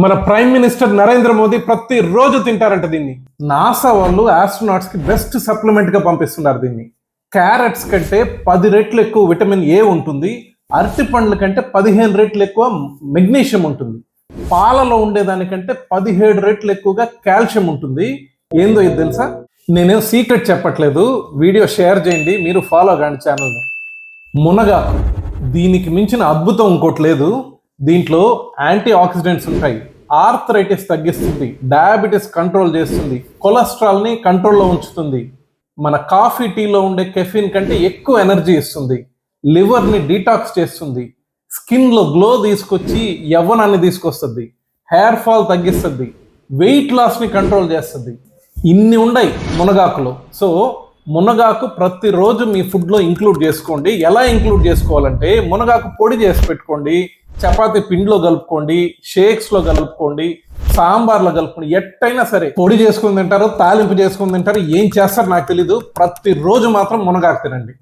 మన prime minister Narendra Modi ప్రతిరోజు తింటారంట దీన్ని. నాసా వాళ్ళు ఆస్ట్రోనాట్స్ కి బెస్ట్ సప్లిమెంట్ గా పంపిస్తున్నారు దీన్ని. క్యారెట్స్ కంటే 10 రెట్లు ఎక్కువ విటమిన్ ఏ ఉంటుంది. అరటి పండ్ల కంటే 15 రెట్లు ఎక్కువ మెగ్నీషియం ఉంటుంది. పాలలో ఉండేదానికంటే 17 రెట్లు ఎక్కువగా కాల్షియం ఉంటుంది. ఏందో ఇది తెలుసా? నేనేం సీక్రెట్ చెప్పట్లేదు, వీడియో షేర్ చేయండి, మీరు ఫాలో కాండి ఛానల్ని. మునగాకు, దీనికి మించిన అద్భుతం ఇంకోటి లేదు. దీంట్లో యాంటీ ఆక్సిడెంట్స్ ఉంటాయి. ఆర్థరైటిస్ తగ్గిస్తుంది, డయాబెటీస్ కంట్రోల్ చేస్తుంది, కొలెస్ట్రాల్ని కంట్రోల్లో ఉంచుతుంది, మన కాఫీ టీలో ఉండే కెఫిన్ కంటే ఎక్కువ ఎనర్జీ ఇస్తుంది, లివర్ని డీటాక్స్ చేస్తుంది, స్కిన్లో గ్లో తీసుకొచ్చి యవ్వనాన్ని తీసుకొస్తుంది, హెయిర్ ఫాల్ తగ్గిస్తుంది, వెయిట్ లాస్ని కంట్రోల్ చేస్తుంది. ఇన్ని ఉన్నాయి మునగాకులో. సో మునగాకు ప్రతిరోజు మీ ఫుడ్లో ఇంక్లూడ్ చేసుకోండి. ఎలా ఇంక్లూడ్ చేసుకోవాలంటే, మునగాకు పొడి చేసి పెట్టుకోండి, చపాతీ పిండిలో కలుపుకోండి, షేక్స్లో కలుపుకోండి, సాంబార్లో కలుపుకోండి. ఎట్టయినా సరే పొడి చేసుకుని తింటారు, తాలింపు చేసుకుని తింటారు, ఏం చేస్తారు నాకు తెలీదు. ప్రతిరోజు మాత్రం మునగాకు తినండి.